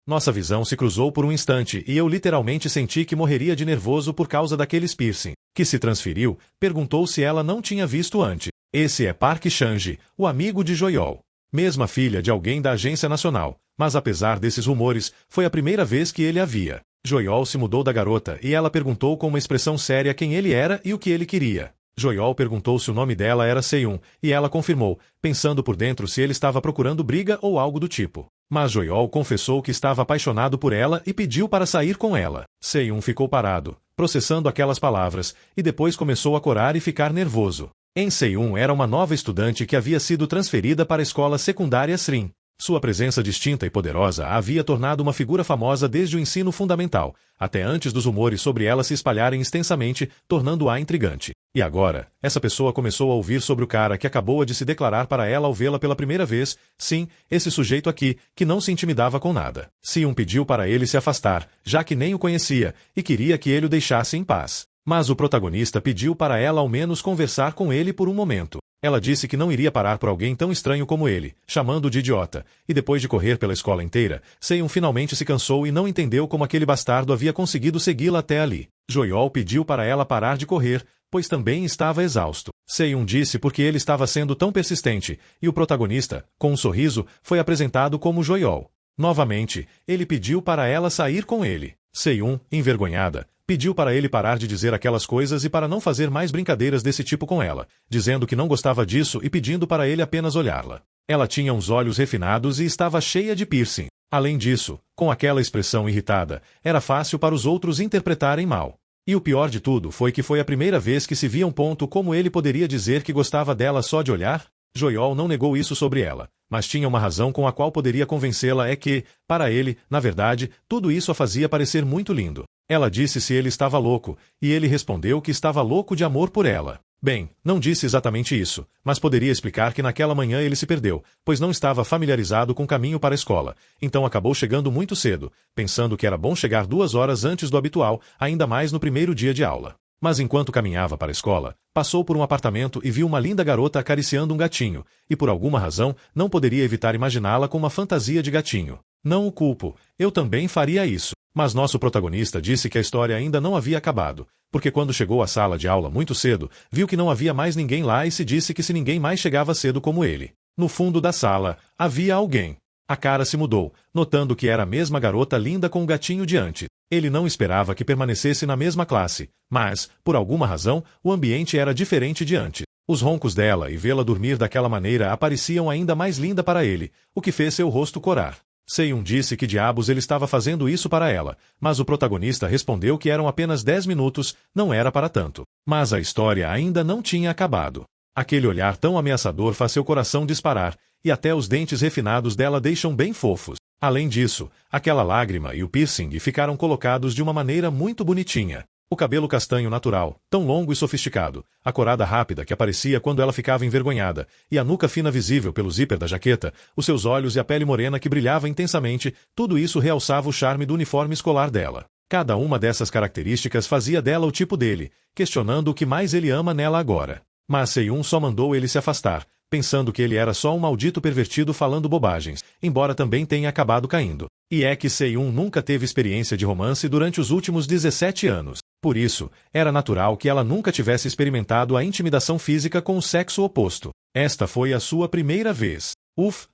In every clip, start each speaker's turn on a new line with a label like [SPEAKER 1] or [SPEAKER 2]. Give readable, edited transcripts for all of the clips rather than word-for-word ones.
[SPEAKER 1] Nossa visão se cruzou por um instante e eu literalmente senti que morreria de nervoso por causa daqueles piercing, que se transferiu, perguntou se ela não tinha visto antes. Esse é Park Chan-ji, o amigo de Joyol. Mesma filha de alguém da Agência Nacional, mas apesar desses rumores, foi a primeira vez que ele a via. Joyol se mudou da garota e ela perguntou com uma expressão séria quem ele era e o que ele queria. Joyol perguntou se o nome dela era Seiyun, e ela confirmou, pensando por dentro se ele estava procurando briga ou algo do tipo. Mas Joyol confessou que estava apaixonado por ela e pediu para sair com ela. Seiyun ficou parado, processando aquelas palavras, e depois começou a corar e ficar nervoso. Seiyun era uma nova estudante que havia sido transferida para a escola secundária Srin. Sua presença distinta e poderosa a havia tornado uma figura famosa desde o ensino fundamental, até antes dos rumores sobre ela se espalharem extensamente, tornando-a intrigante. E agora, essa pessoa começou a ouvir sobre o cara que acabou de se declarar para ela ao vê-la pela primeira vez, sim, esse sujeito aqui, que não se intimidava com nada. Seiyun pediu para ele se afastar, já que nem o conhecia, e queria que ele o deixasse em paz. Mas o protagonista pediu para ela ao menos conversar com ele por um momento. Ela disse que não iria parar por alguém tão estranho como ele, chamando-o de idiota, e depois de correr pela escola inteira, Seiyun finalmente se cansou e não entendeu como aquele bastardo havia conseguido segui-la até ali. Joyol pediu para ela parar de correr, pois também estava exausto. Seiyun disse porque ele estava sendo tão persistente, e o protagonista, com um sorriso, foi apresentado como Joyol. Novamente, ele pediu para ela sair com ele. Seiyun, envergonhada, pediu para ele parar de dizer aquelas coisas e para não fazer mais brincadeiras desse tipo com ela, dizendo que não gostava disso e pedindo para ele apenas olhá-la. Ela tinha uns olhos refinados e estava cheia de piercing. Além disso, com aquela expressão irritada, era fácil para os outros interpretarem mal. E o pior de tudo foi que foi a primeira vez que se via um ponto como ele poderia dizer que gostava dela só de olhar. Joyol não negou isso sobre ela, mas tinha uma razão com a qual poderia convencê-la é que, para ele, na verdade, tudo isso a fazia parecer muito lindo. Ela disse se ele estava louco, e ele respondeu que estava louco de amor por ela. Bem, não disse exatamente isso, mas poderia explicar que naquela manhã ele se perdeu, pois não estava familiarizado com o caminho para a escola, então acabou chegando muito cedo, pensando que era bom chegar 2 horas antes do habitual, ainda mais no primeiro dia de aula. Mas enquanto caminhava para a escola, passou por um apartamento e viu uma linda garota acariciando um gatinho, e por alguma razão não poderia evitar imaginá-la com uma fantasia de gatinho. Não o culpo, eu também faria isso. Mas nosso protagonista disse que a história ainda não havia acabado, porque quando chegou à sala de aula muito cedo, viu que não havia mais ninguém lá e se disse que se ninguém mais chegava cedo como ele. No fundo da sala, havia alguém. A cara se mudou, notando que era a mesma garota linda com o gatinho de antes. Ele não esperava que permanecesse na mesma classe, mas, por alguma razão, o ambiente era diferente de antes. Os roncos dela e vê-la dormir daquela maneira a pareciam ainda mais linda para ele, o que fez seu rosto corar. Seiyun disse que diabos ele estava fazendo isso para ela, mas o protagonista respondeu que eram apenas 10 minutos, não era para tanto. Mas a história ainda não tinha acabado. Aquele olhar tão ameaçador faz seu coração disparar, e até os dentes refinados dela deixam bem fofos. Além disso, aquela lágrima e o piercing ficaram colocados de uma maneira muito bonitinha. O cabelo castanho natural, tão longo e sofisticado, a corada rápida que aparecia quando ela ficava envergonhada, e a nuca fina visível pelo zíper da jaqueta, os seus olhos e a pele morena que brilhava intensamente, tudo isso realçava o charme do uniforme escolar dela. Cada uma dessas características fazia dela o tipo dele, questionando o que mais ele ama nela agora. Mas Seiyun só mandou ele se afastar, pensando que ele era só um maldito pervertido falando bobagens, embora também tenha acabado caindo. E é que Seiyun nunca teve experiência de romance durante os últimos 17 anos. Por isso, era natural que ela nunca tivesse experimentado a intimidação física com o sexo oposto. Esta foi a sua primeira vez.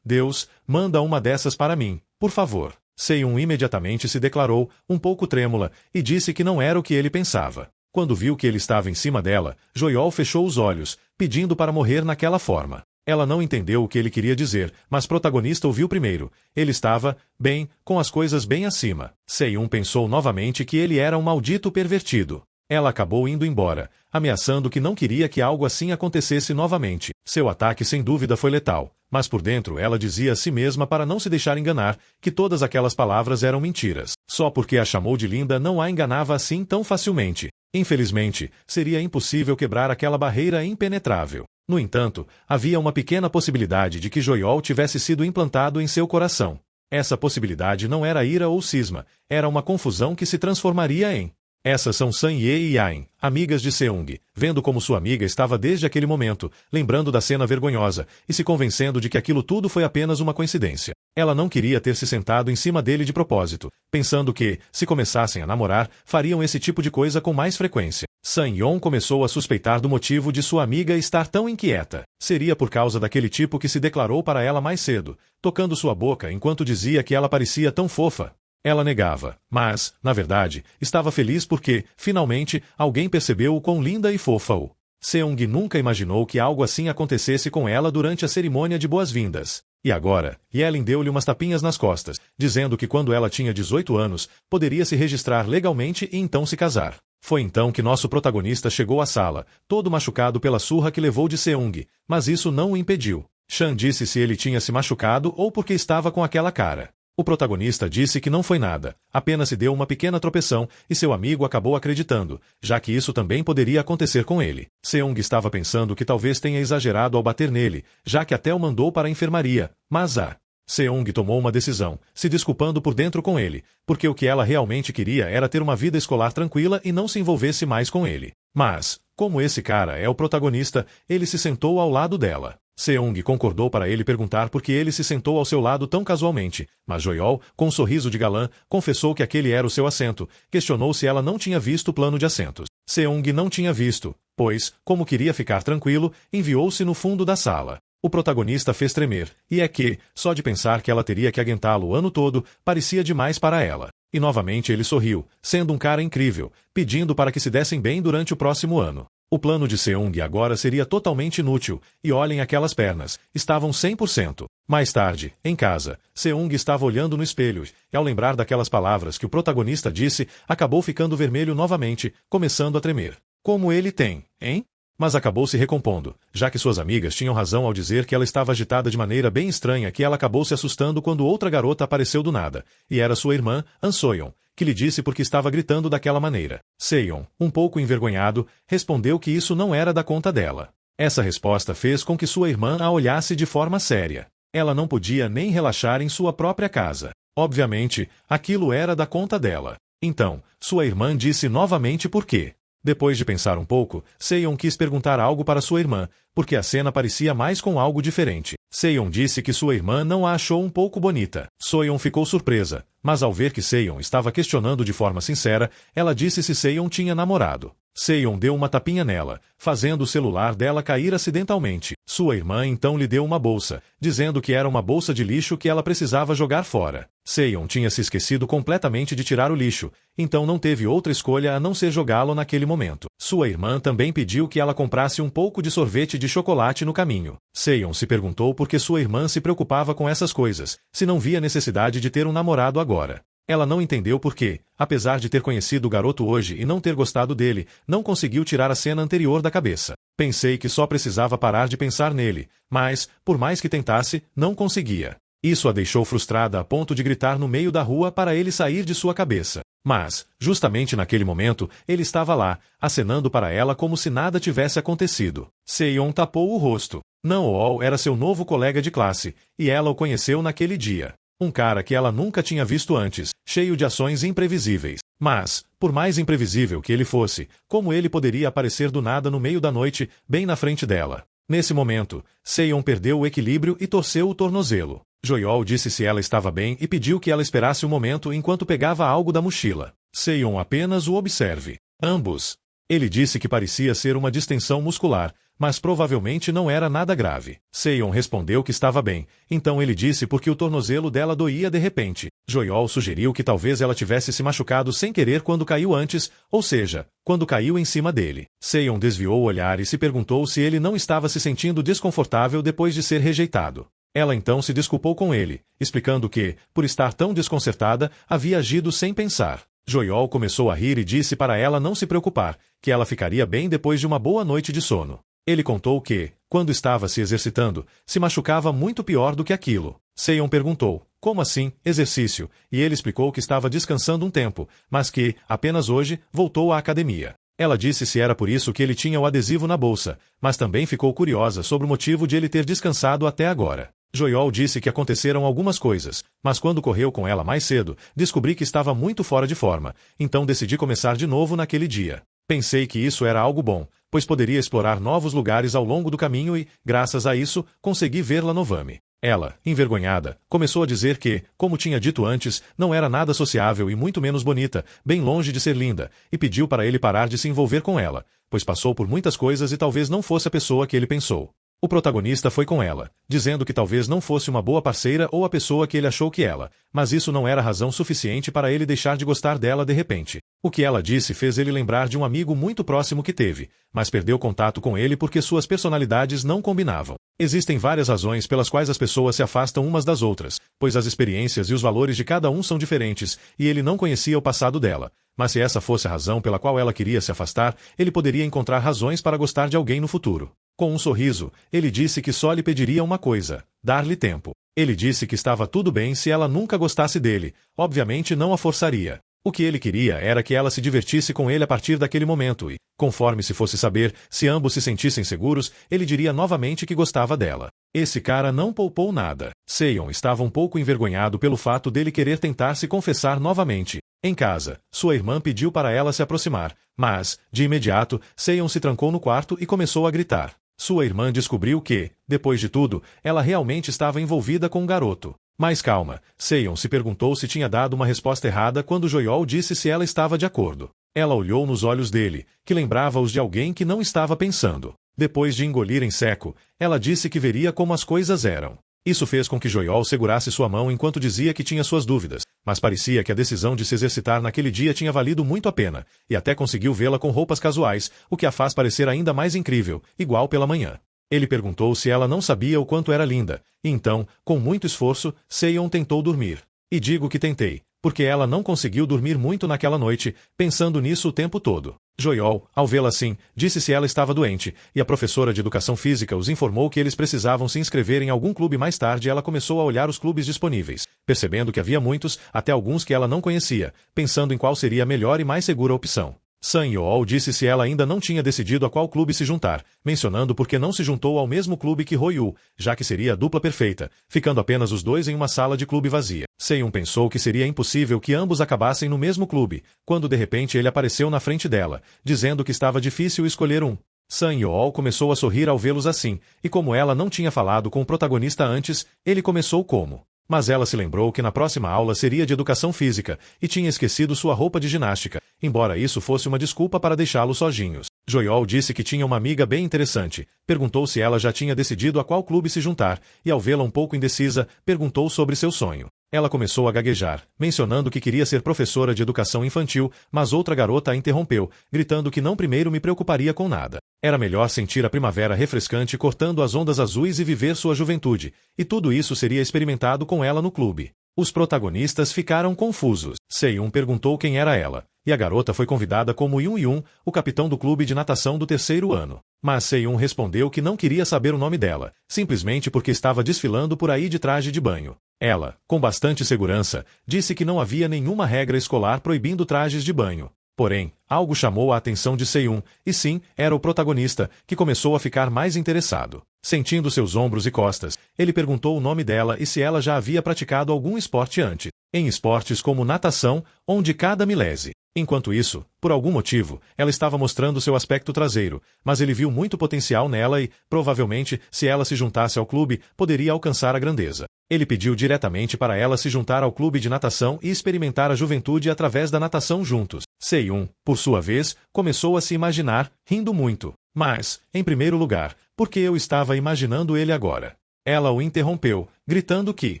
[SPEAKER 1] Deus, manda uma dessas para mim, por favor. Seiyun imediatamente se declarou, um pouco trêmula, e disse que não era o que ele pensava. Quando viu que ele estava em cima dela, Joyol fechou os olhos, pedindo para morrer naquela forma. Ela não entendeu o que ele queria dizer, mas o protagonista ouviu primeiro. Ele estava, bem, com as coisas bem acima. Seiyun pensou novamente que ele era um maldito pervertido. Ela acabou indo embora, ameaçando que não queria que algo assim acontecesse novamente. Seu ataque sem dúvida foi letal, mas por dentro ela dizia a si mesma para não se deixar enganar, que todas aquelas palavras eram mentiras. Só porque a chamou de linda não a enganava assim tão facilmente. Infelizmente, seria impossível quebrar aquela barreira impenetrável. No entanto, havia uma pequena possibilidade de que Joyol tivesse sido implantado em seu coração. Essa possibilidade não era ira ou cisma, era uma confusão que se transformaria em... Essas são San-ye e Yain, amigas de Seung, vendo como sua amiga estava desde aquele momento, lembrando da cena vergonhosa, e se convencendo de que aquilo tudo foi apenas uma coincidência. Ela não queria ter se sentado em cima dele de propósito, pensando que, se começassem a namorar, fariam esse tipo de coisa com mais frequência. Sang-yeon começou a suspeitar do motivo de sua amiga estar tão inquieta. Seria por causa daquele tipo que se declarou para ela mais cedo, tocando sua boca enquanto dizia que ela parecia tão fofa. Ela negava, mas, na verdade, estava feliz porque, finalmente, alguém percebeu o quão linda e fofa o. Seung nunca imaginou que algo assim acontecesse com ela durante a cerimônia de boas-vindas. E agora, Yelin deu-lhe umas tapinhas nas costas, dizendo que quando ela tinha 18 anos, poderia se registrar legalmente e então se casar. Foi então que nosso protagonista chegou à sala, todo machucado pela surra que levou de Seung, mas isso não o impediu. Chan disse se ele tinha se machucado ou porque estava com aquela cara. O protagonista disse que não foi nada, apenas se deu uma pequena tropeção e seu amigo acabou acreditando, já que isso também poderia acontecer com ele. Seung estava pensando que talvez tenha exagerado ao bater nele, já que até o mandou para a enfermaria, mas Seung tomou uma decisão, se desculpando por dentro com ele, porque o que ela realmente queria era ter uma vida escolar tranquila e não se envolvesse mais com ele. Mas, como esse cara é o protagonista, ele se sentou ao lado dela. Seung concordou para ele perguntar por que ele se sentou ao seu lado tão casualmente, mas Joyeol, com um sorriso de galã, confessou que aquele era o seu assento, questionou se ela não tinha visto o plano de assentos. Seung não tinha visto, pois, como queria ficar tranquilo, enviou-se no fundo da sala. O protagonista fez tremer, e é que, só de pensar que ela teria que aguentá-lo o ano todo, parecia demais para ela. E novamente ele sorriu, sendo um cara incrível, pedindo para que se dessem bem durante o próximo ano. O plano de Seung agora seria totalmente inútil, e olhem aquelas pernas, estavam 100%. Mais tarde, em casa, Seung estava olhando no espelho, e ao lembrar daquelas palavras que o protagonista disse, acabou ficando vermelho novamente, começando a tremer. Como ele tem, hein? Mas acabou se recompondo, já que suas amigas tinham razão ao dizer que ela estava agitada de maneira bem estranha que ela acabou se assustando quando outra garota apareceu do nada, e era sua irmã, An Soyeon, que lhe disse porque estava gritando daquela maneira. Seon, um pouco envergonhado, respondeu que isso não era da conta dela. Essa resposta fez com que sua irmã a olhasse de forma séria. Ela não podia nem relaxar em sua própria casa. Obviamente, aquilo era da conta dela. Então, sua irmã disse novamente por quê. Depois de pensar um pouco, Seon quis perguntar algo para sua irmã, porque a cena parecia mais com algo diferente. Seon disse que sua irmã não a achou um pouco bonita. Soyeon ficou surpresa, mas ao ver que Seon estava questionando de forma sincera, ela disse se Seon tinha namorado. Seon deu uma tapinha nela, fazendo o celular dela cair acidentalmente. Sua irmã então lhe deu uma bolsa, dizendo que era uma bolsa de lixo que ela precisava jogar fora. Seon tinha se esquecido completamente de tirar o lixo, então não teve outra escolha a não ser jogá-lo naquele momento. Sua irmã também pediu que ela comprasse um pouco de sorvete de chocolate no caminho. Seon se perguntou por que sua irmã se preocupava com essas coisas, se não via necessidade de ter um namorado agora. Ela não entendeu por que, apesar de ter conhecido o garoto hoje e não ter gostado dele, não conseguiu tirar a cena anterior da cabeça. Pensei que só precisava parar de pensar nele, mas, por mais que tentasse, não conseguia. Isso a deixou frustrada a ponto de gritar no meio da rua para ele sair de sua cabeça. Mas, justamente naquele momento, ele estava lá, acenando para ela como se nada tivesse acontecido. Seon tapou o rosto. Nan-oh era seu novo colega de classe, e ela o conheceu naquele dia. Um cara que ela nunca tinha visto antes, cheio de ações imprevisíveis. Mas, por mais imprevisível que ele fosse, como ele poderia aparecer do nada no meio da noite, bem na frente dela? Nesse momento, Seon perdeu o equilíbrio e torceu o tornozelo. Joyeol disse se ela estava bem e pediu que ela esperasse um momento enquanto pegava algo da mochila. Seon apenas o observe. Ambos. Ele disse que parecia ser uma distensão muscular, mas provavelmente não era nada grave. Seon respondeu que estava bem, então ele disse porque o tornozelo dela doía de repente. Joyeol sugeriu que talvez ela tivesse se machucado sem querer quando caiu antes, ou seja, quando caiu em cima dele. Seon desviou o olhar e se perguntou se ele não estava se sentindo desconfortável depois de ser rejeitado. Ela então se desculpou com ele, explicando que, por estar tão desconcertada, havia agido sem pensar. Joyeol começou a rir e disse para ela não se preocupar, que ela ficaria bem depois de uma boa noite de sono. Ele contou que, quando estava se exercitando, se machucava muito pior do que aquilo. Seon perguntou, como assim, exercício? E ele explicou que estava descansando um tempo, mas que, apenas hoje, voltou à academia. Ela disse se era por isso que ele tinha o adesivo na bolsa, mas também ficou curiosa sobre o motivo de ele ter descansado até agora. Joyeol disse que aconteceram algumas coisas, mas quando correu com ela mais cedo, descobri que estava muito fora de forma, então decidi começar de novo naquele dia. Pensei que isso era algo bom, pois poderia explorar novos lugares ao longo do caminho e, graças a isso, consegui ver La Novame. Ela, envergonhada, começou a dizer que, como tinha dito antes, não era nada sociável e muito menos bonita, bem longe de ser linda, e pediu para ele parar de se envolver com ela, pois passou por muitas coisas e talvez não fosse a pessoa que ele pensou. O protagonista foi com ela, dizendo que talvez não fosse uma boa parceira ou a pessoa que ele achou que ela, mas isso não era razão suficiente para ele deixar de gostar dela de repente. O que ela disse fez ele lembrar de um amigo muito próximo que teve, mas perdeu contato com ele porque suas personalidades não combinavam. Existem várias razões pelas quais as pessoas se afastam umas das outras, pois as experiências e os valores de cada um são diferentes, e ele não conhecia o passado dela. Mas se essa fosse a razão pela qual ela queria se afastar, ele poderia encontrar razões para gostar de alguém no futuro. Com um sorriso, ele disse que só lhe pediria uma coisa: dar-lhe tempo. Ele disse que estava tudo bem se ela nunca gostasse dele, obviamente não a forçaria. O que ele queria era que ela se divertisse com ele a partir daquele momento e, conforme se fosse saber, se ambos se sentissem seguros, ele diria novamente que gostava dela. Esse cara não poupou nada. Seon estava um pouco envergonhado pelo fato dele querer tentar se confessar novamente. Em casa, sua irmã pediu para ela se aproximar, mas, de imediato, Seon se trancou no quarto e começou a gritar. Sua irmã descobriu que, depois de tudo, ela realmente estava envolvida com um garoto. Mas calma, Seon se perguntou se tinha dado uma resposta errada quando Joyol disse se ela estava de acordo. Ela olhou nos olhos dele, que lembrava os de alguém que não estava pensando. Depois de engolir em seco, ela disse que veria como as coisas eram. Isso fez com que Joyol segurasse sua mão enquanto dizia que tinha suas dúvidas, mas parecia que a decisão de se exercitar naquele dia tinha valido muito a pena, e até conseguiu vê-la com roupas casuais, o que a faz parecer ainda mais incrível, igual pela manhã. Ele perguntou se ela não sabia o quanto era linda, e então, com muito esforço, Seon tentou dormir. E digo que tentei, porque ela não conseguiu dormir muito naquela noite, pensando nisso o tempo todo. Joyol, ao vê-la assim, disse se ela estava doente, e a professora de educação física os informou que eles precisavam se inscrever em algum clube mais tarde. Ela começou a olhar os clubes disponíveis, percebendo que havia muitos, até alguns que ela não conhecia, pensando em qual seria a melhor e mais segura opção. Sun Yeol disse se ela ainda não tinha decidido a qual clube se juntar, mencionando porque não se juntou ao mesmo clube que Hoyu, já que seria a dupla perfeita, ficando apenas os dois em uma sala de clube vazia. Seon pensou que seria impossível que ambos acabassem no mesmo clube, quando de repente ele apareceu na frente dela, dizendo que estava difícil escolher um. Sun Yeol começou a sorrir ao vê-los assim, e como ela não tinha falado com o protagonista antes, ele começou como... Mas ela se lembrou que na próxima aula seria de educação física, e tinha esquecido sua roupa de ginástica, embora isso fosse uma desculpa para deixá-los sozinhos. Joyol disse que tinha uma amiga bem interessante, perguntou se ela já tinha decidido a qual clube se juntar, e ao vê-la um pouco indecisa, perguntou sobre seu sonho. Ela começou a gaguejar, mencionando que queria ser professora de educação infantil, mas outra garota a interrompeu, gritando que não primeiro me preocuparia com nada. Era melhor sentir a primavera refrescante cortando as ondas azuis e viver sua juventude, e tudo isso seria experimentado com ela no clube. Os protagonistas ficaram confusos. Seon perguntou quem era ela, e a garota foi convidada como Yun, o capitão do clube de natação do 3º ano. Mas Seon respondeu que não queria saber o nome dela, simplesmente porque estava desfilando por aí de traje de banho. Ela, com bastante segurança, disse que não havia nenhuma regra escolar proibindo trajes de banho. Porém, algo chamou a atenção de Seon, e sim, era o protagonista, que começou a ficar mais interessado. Sentindo seus ombros e costas, ele perguntou o nome dela e se ela já havia praticado algum esporte antes. Em esportes como natação, onde cada milésime. Enquanto isso, por algum motivo, ela estava mostrando seu aspecto traseiro, mas ele viu muito potencial nela e, provavelmente, se ela se juntasse ao clube, poderia alcançar a grandeza. Ele pediu diretamente para ela se juntar ao clube de natação e experimentar a juventude através da natação juntos. Seon, por sua vez, começou a se imaginar, rindo muito. Mas, em primeiro lugar, porque eu estava imaginando ele agora. Ela o interrompeu, gritando que...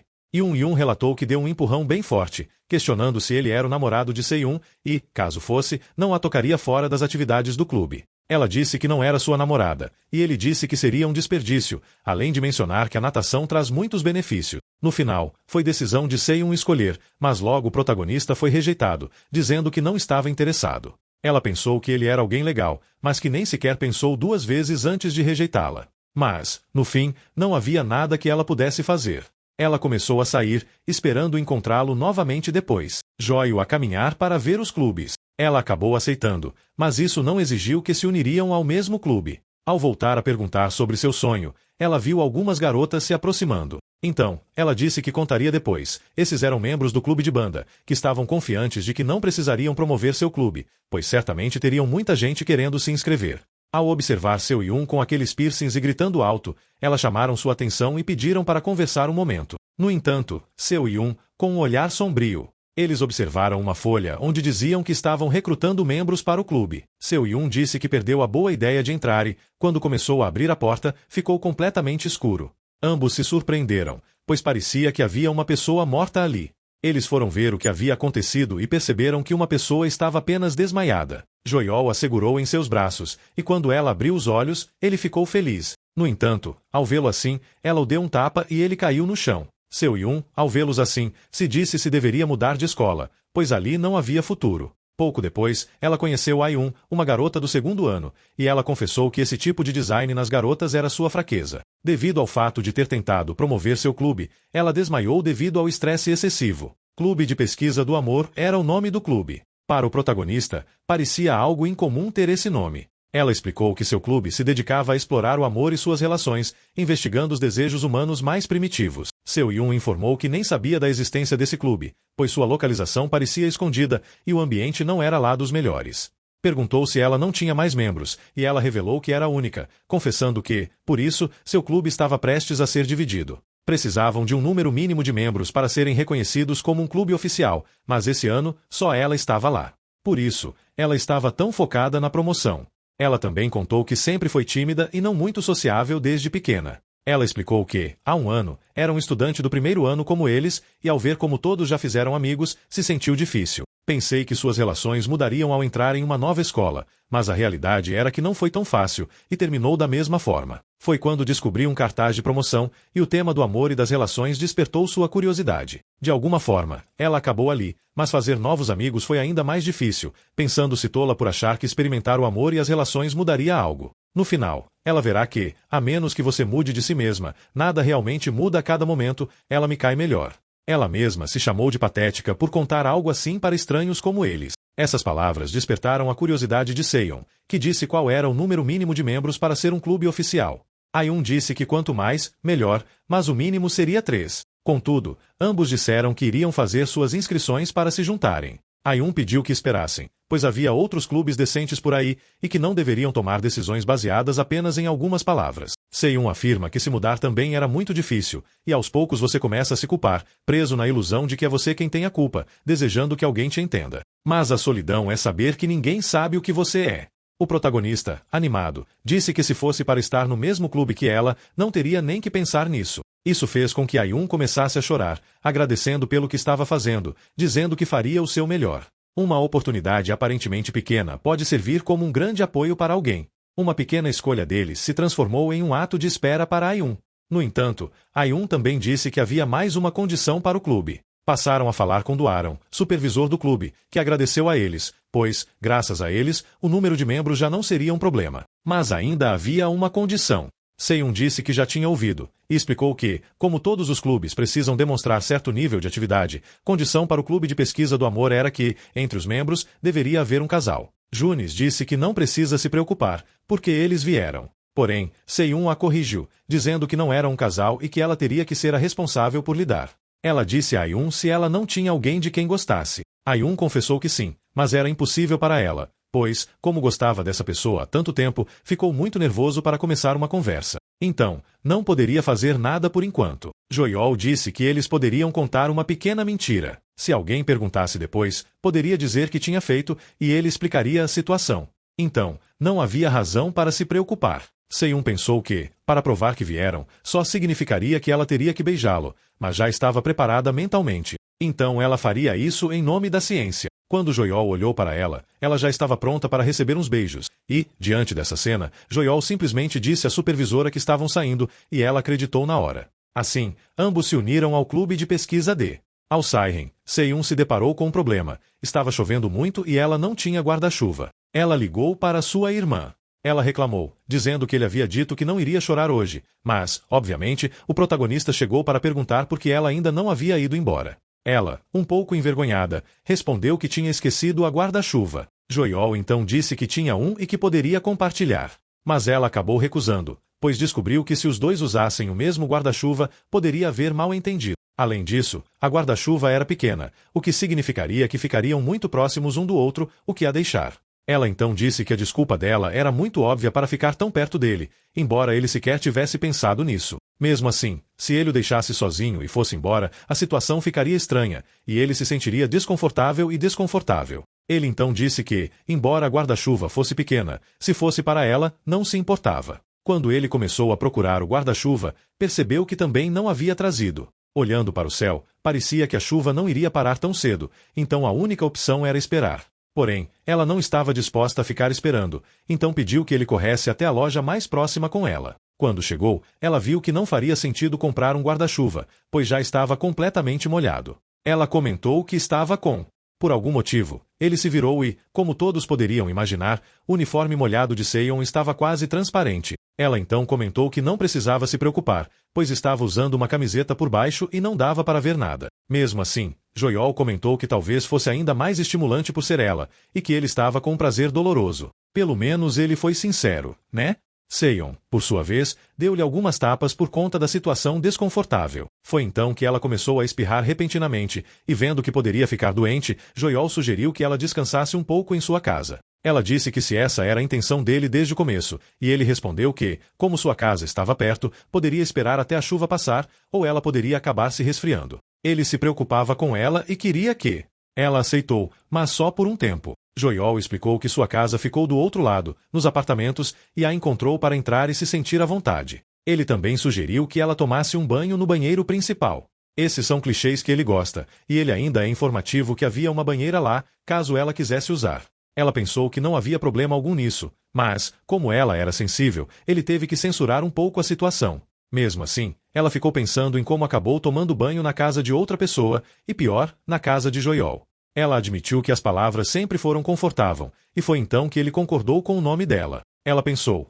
[SPEAKER 1] Yun relatou que deu um empurrão bem forte, questionando se ele era o namorado de Seon e, caso fosse, não a tocaria fora das atividades do clube. Ela disse que não era sua namorada, e ele disse que seria um desperdício, além de mencionar que a natação traz muitos benefícios. No final, foi decisão de Seon escolher, mas logo o protagonista foi rejeitado, dizendo que não estava interessado. Ela pensou que ele era alguém legal, mas que nem sequer pensou 2 vezes antes de rejeitá-la. Mas, no fim, não havia nada que ela pudesse fazer. Ela começou a sair, esperando encontrá-lo novamente depois. Joio a caminhar para ver os clubes. Ela acabou aceitando, mas isso não exigiu que se uniriam ao mesmo clube. Ao voltar a perguntar sobre seu sonho, ela viu algumas garotas se aproximando. Então, ela disse que contaria depois. Esses eram membros do clube de banda, que estavam confiantes de que não precisariam promover seu clube, pois certamente teriam muita gente querendo se inscrever. Ao observar Seo Yun com aqueles piercings e gritando alto, elas chamaram sua atenção e pediram para conversar um momento. No entanto, Seo Yun, com um olhar sombrio, eles observaram uma folha onde diziam que estavam recrutando membros para o clube. Seo Yun disse que perdeu a boa ideia de entrar e, quando começou a abrir a porta, ficou completamente escuro. Ambos se surpreenderam, pois parecia que havia uma pessoa morta ali. Eles foram ver o que havia acontecido e perceberam que uma pessoa estava apenas desmaiada. Joyol a segurou em seus braços, e quando ela abriu os olhos, ele ficou feliz. No entanto, ao vê-lo assim, ela o deu um tapa e ele caiu no chão. Seo Yun, ao vê-los assim, se disse se deveria mudar de escola, pois ali não havia futuro. Pouco depois, ela conheceu Ayun, uma garota do 2º ano, e ela confessou que esse tipo de design nas garotas era sua fraqueza. Devido ao fato de ter tentado promover seu clube, ela desmaiou devido ao estresse excessivo. Clube de Pesquisa do Amor era o nome do clube. Para o protagonista, parecia algo incomum ter esse nome. Ela explicou que seu clube se dedicava a explorar o amor e suas relações, investigando os desejos humanos mais primitivos. Seo Yun informou que nem sabia da existência desse clube, pois sua localização parecia escondida e o ambiente não era lá dos melhores. Perguntou se ela não tinha mais membros, e ela revelou que era a única, confessando que, por isso, seu clube estava prestes a ser dividido. Precisavam de um número mínimo de membros para serem reconhecidos como um clube oficial, mas esse ano, só ela estava lá. Por isso, ela estava tão focada na promoção. Ela também contou que sempre foi tímida e não muito sociável desde pequena. Ela explicou que, há um ano, era um estudante do 1º ano como eles, e ao ver como todos já fizeram amigos, se sentiu difícil. Pensei que suas relações mudariam ao entrar em uma nova escola, mas a realidade era que não foi tão fácil, e terminou da mesma forma. Foi quando descobri um cartaz de promoção, e o tema do amor e das relações despertou sua curiosidade. De alguma forma, ela acabou ali, mas fazer novos amigos foi ainda mais difícil, pensando-se tola por achar que experimentar o amor e as relações mudaria algo. No final, ela verá que, a menos que você mude de si mesma, nada realmente muda a cada momento, ela me cai melhor. Ela mesma se chamou de patética por contar algo assim para estranhos como eles. Essas palavras despertaram a curiosidade de Seon, que disse qual era o número mínimo de membros para ser um clube oficial. Ayun disse que quanto mais, melhor, mas o mínimo seria 3. Contudo, ambos disseram que iriam fazer suas inscrições para se juntarem. Ayun pediu que esperassem, pois havia outros clubes decentes por aí e que não deveriam tomar decisões baseadas apenas em algumas palavras. Seon afirma que se mudar também era muito difícil, e aos poucos você começa a se culpar, preso na ilusão de que é você quem tem a culpa, desejando que alguém te entenda. Mas a solidão é saber que ninguém sabe o que você é. O protagonista, animado, disse que se fosse para estar no mesmo clube que ela, não teria nem que pensar nisso. Isso fez com que Ayun começasse a chorar, agradecendo pelo que estava fazendo, dizendo que faria o seu melhor. Uma oportunidade aparentemente pequena pode servir como um grande apoio para alguém. Uma pequena escolha deles se transformou em um ato de espera para Ayun. No entanto, Ayun também disse que havia mais uma condição para o clube. Passaram a falar com Duaron, supervisor do clube, que agradeceu a eles, pois, graças a eles, o número de membros já não seria um problema. Mas ainda havia uma condição. Seon disse que já tinha ouvido, e explicou que, como todos os clubes precisam demonstrar certo nível de atividade, condição para o clube de pesquisa do amor era que, entre os membros, deveria haver um casal. Junis disse que não precisa se preocupar, porque eles vieram. Porém, Seon a corrigiu, dizendo que não era um casal e que ela teria que ser a responsável por lidar. Ela disse a Ayun se ela não tinha alguém de quem gostasse. Ayun confessou que sim, mas era impossível para ela, pois, como gostava dessa pessoa há tanto tempo, ficou muito nervoso para começar uma conversa. Então, não poderia fazer nada por enquanto. Joyol disse que eles poderiam contar uma pequena mentira. Se alguém perguntasse depois, poderia dizer que tinha feito e ele explicaria a situação. Então, não havia razão para se preocupar. Seon pensou que, para provar que vieram, só significaria que ela teria que beijá-lo, mas já estava preparada mentalmente. Então ela faria isso em nome da ciência. Quando Joyol olhou para ela, ela já estava pronta para receber uns beijos, e, diante dessa cena, Joyol simplesmente disse à supervisora que estavam saindo, e ela acreditou na hora. Assim, ambos se uniram ao clube de pesquisa D. Ao saírem, Seon se deparou com um problema. Estava chovendo muito e ela não tinha guarda-chuva. Ela ligou para sua irmã. Ela reclamou, dizendo que ele havia dito que não iria chorar hoje, mas, obviamente, o protagonista chegou para perguntar por que ela ainda não havia ido embora. Ela, um pouco envergonhada, respondeu que tinha esquecido a guarda-chuva. Joyol então disse que tinha um e que poderia compartilhar. Mas ela acabou recusando, pois descobriu que se os dois usassem o mesmo guarda-chuva, poderia haver mal-entendido. Além disso, a guarda-chuva era pequena, o que significaria que ficariam muito próximos um do outro, o que a deixar Ela então disse que a desculpa dela era muito óbvia para ficar tão perto dele, embora ele sequer tivesse pensado nisso. Mesmo assim, se ele o deixasse sozinho e fosse embora, a situação ficaria estranha, e ele se sentiria desconfortável e desconfortável. Ele então disse que, embora a guarda-chuva fosse pequena, se fosse para ela, não se importava. Quando ele começou a procurar o guarda-chuva, percebeu que também não havia trazido. Olhando para o céu, parecia que a chuva não iria parar tão cedo, então a única opção era esperar. Porém, ela não estava disposta a ficar esperando, então pediu que ele corresse até a loja mais próxima com ela. Quando chegou, ela viu que não faria sentido comprar um guarda-chuva, pois já estava completamente molhado. Ela comentou que estava com. Por algum motivo, ele se virou e, como todos poderiam imaginar, o uniforme molhado de Seion estava quase transparente. Ela então comentou que não precisava se preocupar, pois estava usando uma camiseta por baixo e não dava para ver nada. Mesmo assim, Joyol comentou que talvez fosse ainda mais estimulante por ser ela, e que ele estava com um prazer doloroso. Pelo menos ele foi sincero, né? Seion, por sua vez, deu-lhe algumas tapas por conta da situação desconfortável. Foi então que ela começou a espirrar repentinamente, e vendo que poderia ficar doente, Joyol sugeriu que ela descansasse um pouco em sua casa. Ela disse que se essa era a intenção dele desde o começo, e ele respondeu que, como sua casa estava perto, poderia esperar até a chuva passar, ou ela poderia acabar se resfriando. Ele se preocupava com ela e queria que. Ela aceitou, mas só por um tempo. Joyol explicou que sua casa ficou do outro lado, nos apartamentos, e a encontrou para entrar e se sentir à vontade. Ele também sugeriu que ela tomasse um banho no banheiro principal. Esses são clichês que ele gosta, e ele ainda é informativo que havia uma banheira lá, caso ela quisesse usar. Ela pensou que não havia problema algum nisso, mas, como ela era sensível, ele teve que censurar um pouco a situação. Mesmo assim, ela ficou pensando em como acabou tomando banho na casa de outra pessoa, e pior, na casa de Joyol. Ela admitiu que as palavras sempre foram confortáveis, e foi então que ele concordou com o nome dela. Ela pensou,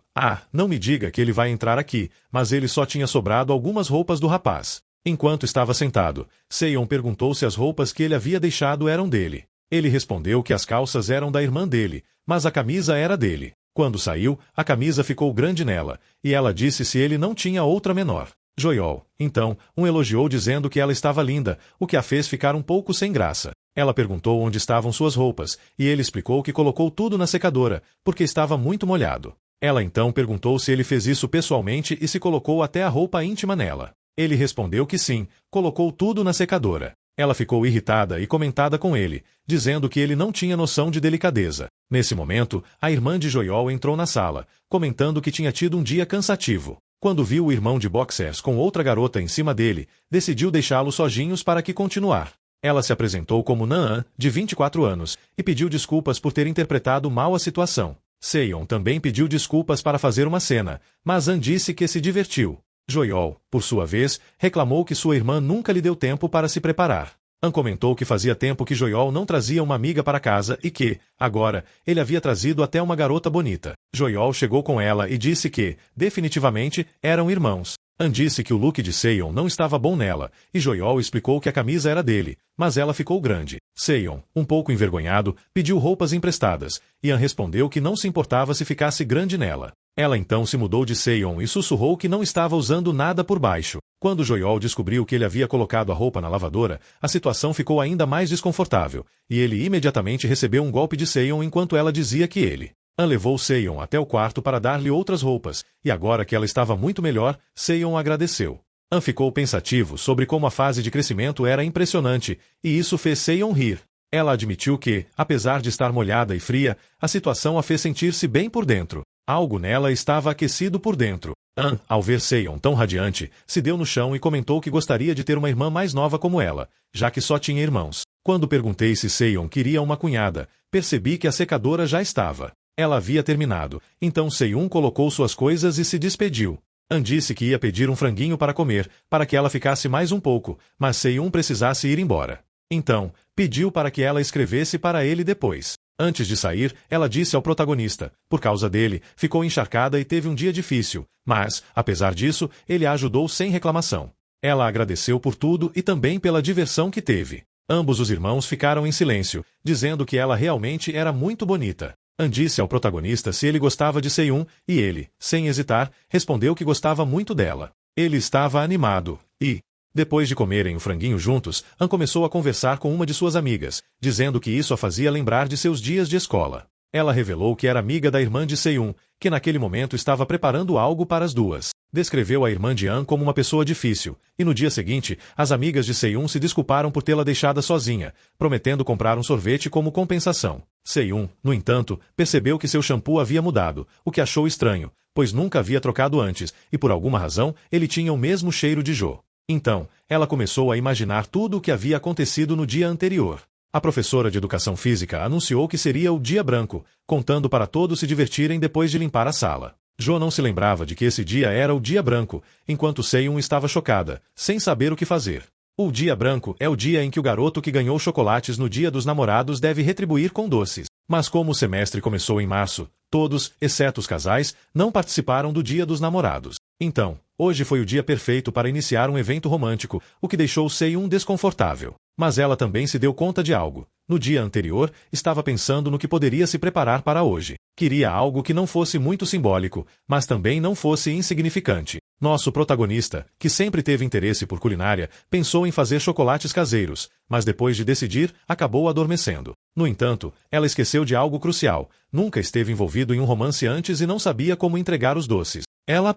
[SPEAKER 1] não me diga que ele vai entrar aqui, mas ele só tinha sobrado algumas roupas do rapaz. Enquanto estava sentado, Seion perguntou se as roupas que ele havia deixado eram dele. Ele respondeu que as calças eram da irmã dele, mas a camisa era dele. Quando saiu, a camisa ficou grande nela, e ela disse se ele não tinha outra menor. Joyol, então, elogiou dizendo que ela estava linda, o que a fez ficar um pouco sem graça. Ela perguntou onde estavam suas roupas, e ele explicou que colocou tudo na secadora, porque estava muito molhado. Ela então perguntou se ele fez isso pessoalmente e se colocou até a roupa íntima nela. Ele respondeu que sim, colocou tudo na secadora. Ela ficou irritada e comentada com ele, dizendo que ele não tinha noção de delicadeza. Nesse momento, a irmã de Joyol entrou na sala, comentando que tinha tido um dia cansativo. Quando viu o irmão de boxers com outra garota em cima dele, decidiu deixá-los sozinhos para que continuar. Ela se apresentou como Naan, de 24 anos, e pediu desculpas por ter interpretado mal a situação. Seion também pediu desculpas para fazer uma cena, mas An disse que se divertiu. Joyol, por sua vez, reclamou que sua irmã nunca lhe deu tempo para se preparar. An comentou que fazia tempo que Joyol não trazia uma amiga para casa e que, agora, ele havia trazido até uma garota bonita. Joyol chegou com ela e disse que, definitivamente, eram irmãos. An disse que o look de Seion não estava bom nela, e Joyol explicou que a camisa era dele, mas ela ficou grande. Seion, um pouco envergonhado, pediu roupas emprestadas, e An respondeu que não se importava se ficasse grande nela. Ela então se mudou de Seion e sussurrou que não estava usando nada por baixo. Quando Joyol descobriu que ele havia colocado a roupa na lavadora, a situação ficou ainda mais desconfortável, e ele imediatamente recebeu um golpe de Seion enquanto ela dizia que ele. An levou Seion até o quarto para dar-lhe outras roupas, e agora que ela estava muito melhor, Seion agradeceu. An ficou pensativo sobre como a fase de crescimento era impressionante, e isso fez Seion rir. Ela admitiu que, apesar de estar molhada e fria, a situação a fez sentir-se bem por dentro. Algo nela estava aquecido por dentro. An, ao ver Seion tão radiante, se deu no chão e comentou que gostaria de ter uma irmã mais nova como ela, já que só tinha irmãos. Quando perguntei se Seion queria uma cunhada, percebi que a secadora já estava. Ela havia terminado, então Seiun colocou suas coisas e se despediu. An disse que ia pedir um franguinho para comer, para que ela ficasse mais um pouco, mas Seiun precisasse ir embora. Então, pediu para que ela escrevesse para ele depois. Antes de sair, ela disse ao protagonista, por causa dele, ficou encharcada e teve um dia difícil, mas, apesar disso, ele a ajudou sem reclamação. Ela agradeceu por tudo e também pela diversão que teve. Ambos os irmãos ficaram em silêncio, dizendo que ela realmente era muito bonita. An disse ao protagonista se ele gostava de Seiun, e ele, sem hesitar, respondeu que gostava muito dela. Ele estava animado, e, depois de comerem o franguinho juntos, An começou a conversar com uma de suas amigas, dizendo que isso a fazia lembrar de seus dias de escola. Ela revelou que era amiga da irmã de Seiyun, que naquele momento estava preparando algo para as duas. Descreveu a irmã de An como uma pessoa difícil, e no dia seguinte, as amigas de Seiyun se desculparam por tê-la deixada sozinha, prometendo comprar um sorvete como compensação. Seiyun, no entanto, percebeu que seu shampoo havia mudado, o que achou estranho, pois nunca havia trocado antes, e por alguma razão, ele tinha o mesmo cheiro de Jo. Então, ela começou a imaginar tudo o que havia acontecido no dia anterior. A professora de educação física anunciou que seria o dia branco, contando para todos se divertirem depois de limpar a sala. Jo não se lembrava de que esse dia era o dia branco, enquanto Seiyun estava chocada, sem saber o que fazer. O dia branco é o dia em que o garoto que ganhou chocolates no dia dos namorados deve retribuir com doces. Mas como o semestre começou em março, todos, exceto os casais, não participaram do dia dos namorados. Então, hoje foi o dia perfeito para iniciar um evento romântico, o que deixou Seiyun desconfortável. Mas ela também se deu conta de algo. No dia anterior, estava pensando no que poderia se preparar para hoje. Queria algo que não fosse muito simbólico, mas também não fosse insignificante. Nosso protagonista, que sempre teve interesse por culinária, pensou em fazer chocolates caseiros, mas depois de decidir, acabou adormecendo. No entanto, ela esqueceu de algo crucial. Nunca esteve envolvido em um romance antes e não sabia como entregar os doces. Ela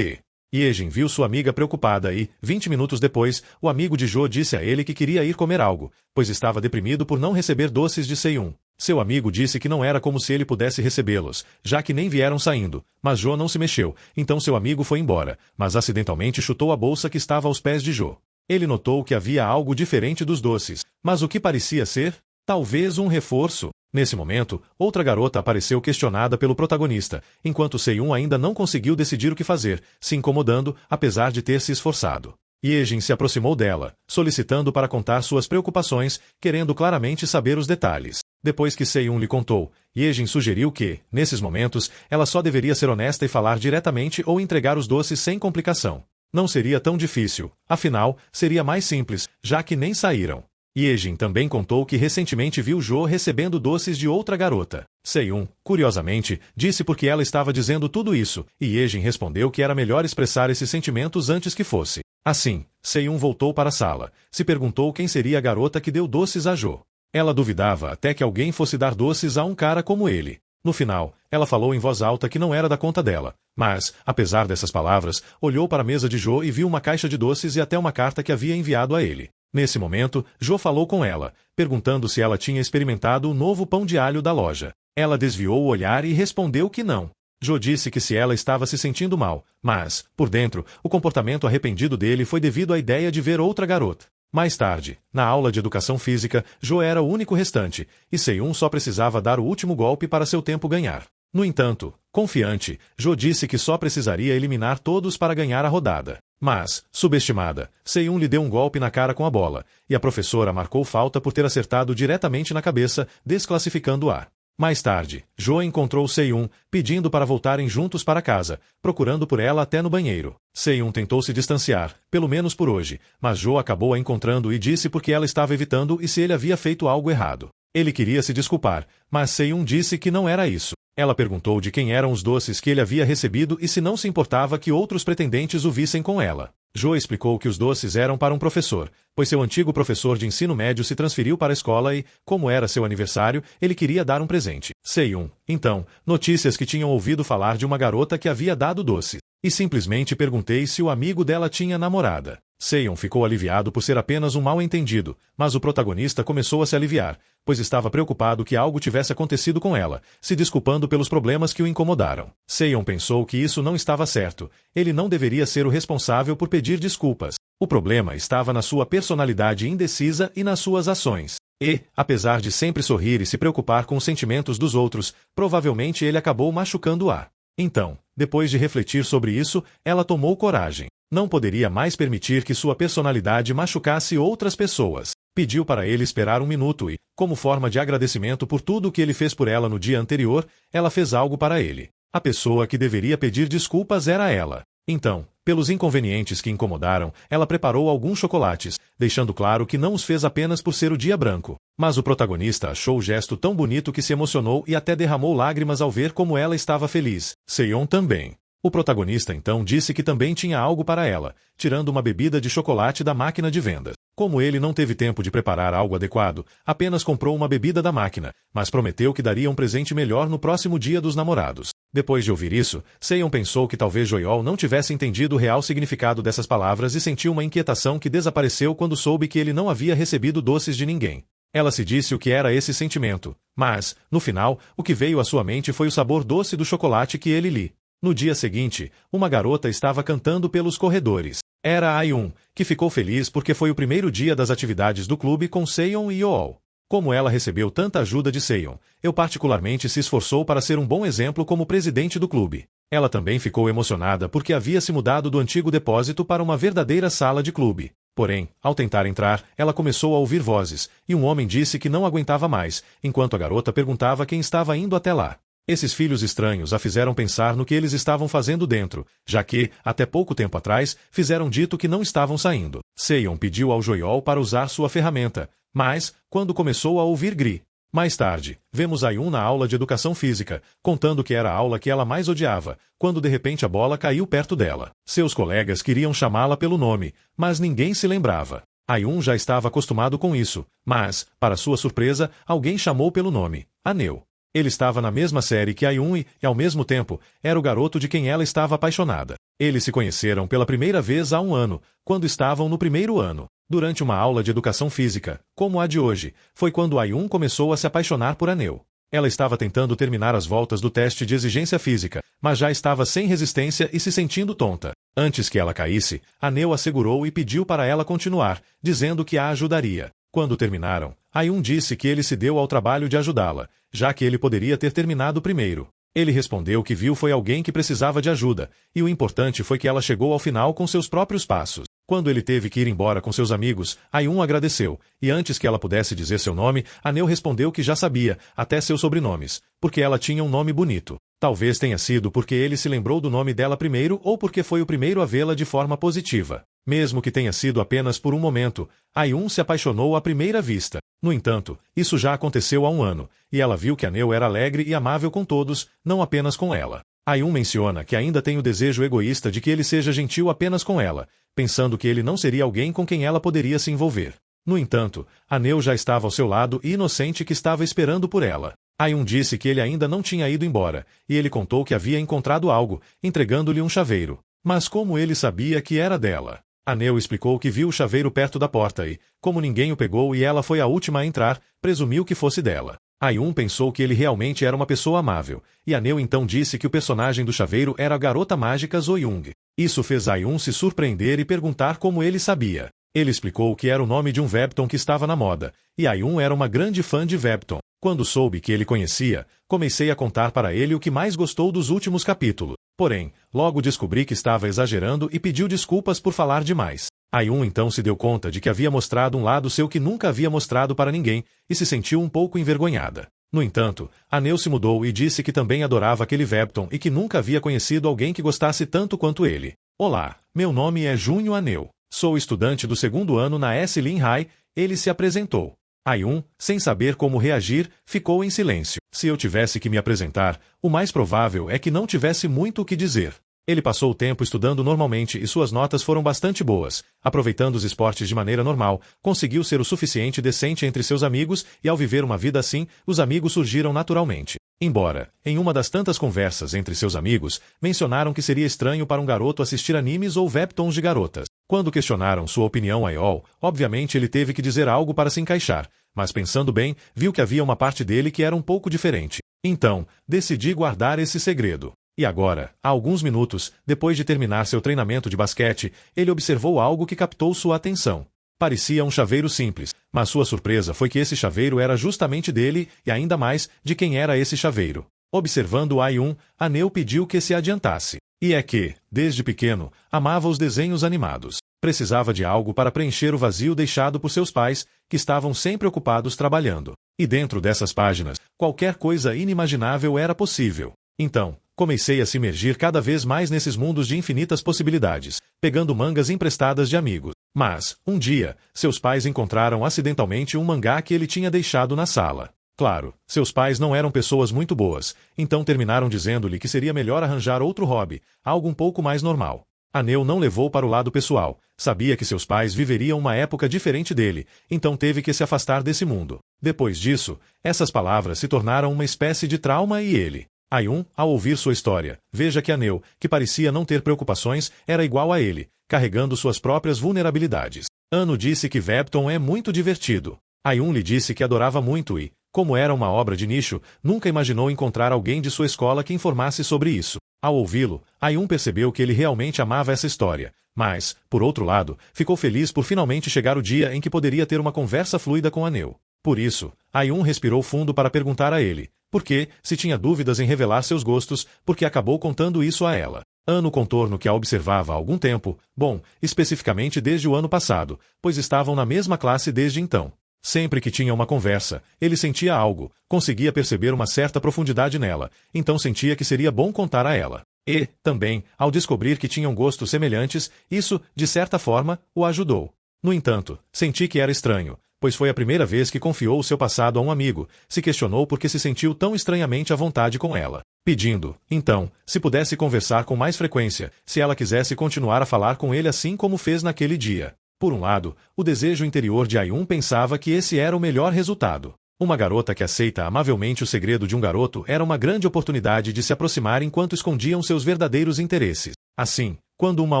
[SPEAKER 1] Yejin viu sua amiga preocupada e, 20 minutos depois, o amigo de Jo disse a ele que queria ir comer algo, pois estava deprimido por não receber doces de Seiyun. Seu amigo disse que não era como se ele pudesse recebê-los, já que nem vieram saindo, mas Jo não se mexeu, então seu amigo foi embora, mas acidentalmente chutou a bolsa que estava aos pés de Jo. Ele notou que havia algo diferente dos doces, mas o que parecia ser? Talvez um reforço. Nesse momento, outra garota apareceu questionada pelo protagonista, enquanto Seiyun ainda não conseguiu decidir o que fazer, se incomodando, apesar de ter se esforçado. Yejin se aproximou dela, solicitando para contar suas preocupações, querendo claramente saber os detalhes. Depois que Seiyun lhe contou, Yejin sugeriu que, nesses momentos, ela só deveria ser honesta e falar diretamente ou entregar os doces sem complicação. Não seria tão difícil, afinal, seria mais simples, já que nem saíram. Yejin também contou que recentemente viu Jo recebendo doces de outra garota. Seiyun, curiosamente, disse por que ela estava dizendo tudo isso, e Yejin respondeu que era melhor expressar esses sentimentos antes que fosse. Assim, Seiyun voltou para a sala. Se perguntou quem seria a garota que deu doces a Jo. Ela duvidava até que alguém fosse dar doces a um cara como ele. No final, ela falou em voz alta que não era da conta dela. Mas, apesar dessas palavras, olhou para a mesa de Jo e viu uma caixa de doces e até uma carta que havia enviado a ele. Nesse momento, Jo falou com ela, perguntando se ela tinha experimentado o novo pão de alho da loja. Ela desviou o olhar e respondeu que não. Jo disse que se ela estava se sentindo mal, mas, por dentro, o comportamento arrependido dele foi devido à ideia de ver outra garota. Mais tarde, na aula de educação física, Jo era o único restante, e Seiyun só precisava dar o último golpe para seu tempo ganhar. No entanto, confiante, Jo disse que só precisaria eliminar todos para ganhar a rodada. Mas, subestimada, Seiyun lhe deu um golpe na cara com a bola, e a professora marcou falta por ter acertado diretamente na cabeça, desclassificando-a. Mais tarde, Jo encontrou Seiyun, pedindo para voltarem juntos para casa, procurando por ela até no banheiro. Seiyun tentou se distanciar, pelo menos por hoje, mas Jo acabou a encontrando e disse por que ela estava evitando e se ele havia feito algo errado. Ele queria se desculpar, mas Seiyun disse que não era isso. Ela perguntou de quem eram os doces que ele havia recebido e se não se importava que outros pretendentes o vissem com ela. Jo explicou que os doces eram para um professor, pois seu antigo professor de ensino médio se transferiu para a escola e, como era seu aniversário, ele queria dar um presente. Seiyun, então, notícias que tinham ouvido falar de uma garota que havia dado doces. E simplesmente perguntei se o amigo dela tinha namorada. Seiyun ficou aliviado por ser apenas um mal-entendido, mas o protagonista começou a se aliviar, pois estava preocupado que algo tivesse acontecido com ela, se desculpando pelos problemas que o incomodaram. Seiyun pensou que isso não estava certo. Ele não deveria ser o responsável por pedir desculpas. O problema estava na sua personalidade indecisa e nas suas ações. E, apesar de sempre sorrir e se preocupar com os sentimentos dos outros, provavelmente ele acabou machucando-a. Então, depois de refletir sobre isso, ela tomou coragem. Não poderia mais permitir que sua personalidade machucasse outras pessoas. Pediu para ele esperar um minuto e, como forma de agradecimento por tudo o que ele fez por ela no dia anterior, ela fez algo para ele. A pessoa que deveria pedir desculpas era ela. Então, pelos inconvenientes que incomodaram, ela preparou alguns chocolates, deixando claro que não os fez apenas por ser o dia branco. Mas o protagonista achou o gesto tão bonito que se emocionou e até derramou lágrimas ao ver como ela estava feliz. Seiyun também. O protagonista então disse que também tinha algo para ela, tirando uma bebida de chocolate da máquina de vendas. Como ele não teve tempo de preparar algo adequado, apenas comprou uma bebida da máquina, mas prometeu que daria um presente melhor no próximo dia dos namorados. Depois de ouvir isso, Seon pensou que talvez Joyeol não tivesse entendido o real significado dessas palavras e sentiu uma inquietação que desapareceu quando soube que ele não havia recebido doces de ninguém. Ela se disse o que era esse sentimento, mas, no final, o que veio à sua mente foi o sabor doce do chocolate que ele lhe. No dia seguinte, uma garota estava cantando pelos corredores. Era Ayun, que ficou feliz porque foi o primeiro dia das atividades do clube com Seon e Yeol. Como ela recebeu tanta ajuda de Seon, eu particularmente se esforçou para ser um bom exemplo como presidente do clube. Ela também ficou emocionada porque havia se mudado do antigo depósito para uma verdadeira sala de clube. Porém, ao tentar entrar, ela começou a ouvir vozes, e um homem disse que não aguentava mais, enquanto a garota perguntava quem estava indo até lá. Esses filhos estranhos a fizeram pensar no que eles estavam fazendo dentro, já que, até pouco tempo atrás, fizeram dito que não estavam saindo. Seon pediu ao Joyeol para usar sua ferramenta, mas, quando começou a ouvir Gri. Mais tarde, vemos Ayun na aula de educação física, contando que era a aula que ela mais odiava, quando de repente a bola caiu perto dela. Seus colegas queriam chamá-la pelo nome, mas ninguém se lembrava. Ayun já estava acostumado com isso, mas, para sua surpresa, alguém chamou pelo nome, Aneu. Ele estava na mesma série que Ayun e, ao mesmo tempo, era o garoto de quem ela estava apaixonada. Eles se conheceram pela primeira vez há um ano, quando estavam no primeiro ano. Durante uma aula de educação física, como a de hoje, foi quando Ayun começou a se apaixonar por Aneu. Ela estava tentando terminar as voltas do teste de exigência física, mas já estava sem resistência e se sentindo tonta. Antes que ela caísse, Aneu a segurou e pediu para ela continuar, dizendo que a ajudaria. Quando terminaram, Ayun disse que ele se deu ao trabalho de ajudá-la, já que ele poderia ter terminado primeiro. Ele respondeu que viu foi alguém que precisava de ajuda, e o importante foi que ela chegou ao final com seus próprios passos. Quando ele teve que ir embora com seus amigos, Ayun agradeceu, e antes que ela pudesse dizer seu nome, Aneu respondeu que já sabia, até seus sobrenomes, porque ela tinha um nome bonito. Talvez tenha sido porque ele se lembrou do nome dela primeiro ou porque foi o primeiro a vê-la de forma positiva. Mesmo que tenha sido apenas por um momento, Ayun se apaixonou à primeira vista. No entanto, isso já aconteceu há um ano, e ela viu que Aneu era alegre e amável com todos, não apenas com ela. Ayun menciona que ainda tem o desejo egoísta de que ele seja gentil apenas com ela, pensando que ele não seria alguém com quem ela poderia se envolver. No entanto, Aneu já estava ao seu lado e inocente que estava esperando por ela. Ayun disse que ele ainda não tinha ido embora, e ele contou que havia encontrado algo, entregando-lhe um chaveiro. Mas como ele sabia que era dela? Aneu explicou que viu o chaveiro perto da porta e, como ninguém o pegou e ela foi a última a entrar, presumiu que fosse dela. Ayun pensou que ele realmente era uma pessoa amável, e Aneu então disse que o personagem do chaveiro era a garota mágica Zoyoung. Isso fez Ayun se surpreender e perguntar como ele sabia. Ele explicou que era o nome de um webtoon que estava na moda, e Ayun era uma grande fã de webtoon. Quando soube que ele conhecia, comecei a contar para ele o que mais gostou dos últimos capítulos. Porém, logo descobri que estava exagerando e pediu desculpas por falar demais. Ayun então se deu conta de que havia mostrado um lado seu que nunca havia mostrado para ninguém, e se sentiu um pouco envergonhada. No entanto, Aneu se mudou e disse que também adorava aquele webtoon e que nunca havia conhecido alguém que gostasse tanto quanto ele. Olá, meu nome é Junho Aneu. Sou estudante do segundo ano na S-Lin High, ele se apresentou. Ayun, sem saber como reagir, ficou em silêncio. Se eu tivesse que me apresentar, o mais provável é que não tivesse muito o que dizer. Ele passou o tempo estudando normalmente e suas notas foram bastante boas. Aproveitando os esportes de maneira normal, conseguiu ser o suficiente decente entre seus amigos e ao viver uma vida assim, os amigos surgiram naturalmente. Embora, em uma das tantas conversas entre seus amigos, mencionaram que seria estranho para um garoto assistir animes ou webtoons de garotas. Quando questionaram sua opinião a Yeol, obviamente ele teve que dizer algo para se encaixar, mas pensando bem, viu que havia uma parte dele que era um pouco diferente. Então, decidi guardar esse segredo. E agora, há alguns minutos, depois de terminar seu treinamento de basquete, ele observou algo que captou sua atenção. Parecia um chaveiro simples, mas sua surpresa foi que esse chaveiro era justamente dele e ainda mais, de quem era esse chaveiro. Observando Ayun, Aneu pediu que se adiantasse. E é que, desde pequeno, amava os desenhos animados. Precisava de algo para preencher o vazio deixado por seus pais, que estavam sempre ocupados trabalhando. E dentro dessas páginas, qualquer coisa inimaginável era possível. Então, comecei a se imergir cada vez mais nesses mundos de infinitas possibilidades, pegando mangas emprestadas de amigos. Mas, um dia, seus pais encontraram acidentalmente um mangá que ele tinha deixado na sala. Claro, seus pais não eram pessoas muito boas, então terminaram dizendo-lhe que seria melhor arranjar outro hobby, algo um pouco mais normal. Aneu não levou para o lado pessoal, sabia que seus pais viveriam uma época diferente dele, então teve que se afastar desse mundo. Depois disso, essas palavras se tornaram uma espécie de trauma e ele. Ayun, ao ouvir sua história, veja que Aneu, que parecia não ter preocupações, era igual a ele, carregando suas próprias vulnerabilidades. Anu disse que Webtoon é muito divertido. Ayun lhe disse que adorava muito e, como era uma obra de nicho, nunca imaginou encontrar alguém de sua escola que informasse sobre isso. Ao ouvi-lo, Ayun percebeu que ele realmente amava essa história, mas, por outro lado, ficou feliz por finalmente chegar o dia em que poderia ter uma conversa fluida com Aneu. Por isso, Ayun respirou fundo para perguntar a ele, porque, se tinha dúvidas em revelar seus gostos, porque acabou contando isso a ela. Anu contorno que a observava há algum tempo, bom, especificamente desde o ano passado, pois estavam na mesma classe desde então. Sempre que tinha uma conversa, ele sentia algo, conseguia perceber uma certa profundidade nela, então sentia que seria bom contar a ela. E, também, ao descobrir que tinham gostos semelhantes, isso, de certa forma, o ajudou. No entanto, senti que era estranho, pois foi a primeira vez que confiou o seu passado a um amigo, se questionou por que se sentiu tão estranhamente à vontade com ela. Pedindo, então, se pudesse conversar com mais frequência, se ela quisesse continuar a falar com ele assim como fez naquele dia. Por um lado, o desejo interior de Ayun pensava que esse era o melhor resultado. Uma garota que aceita amavelmente o segredo de um garoto era uma grande oportunidade de se aproximar enquanto escondiam seus verdadeiros interesses. Assim, quando uma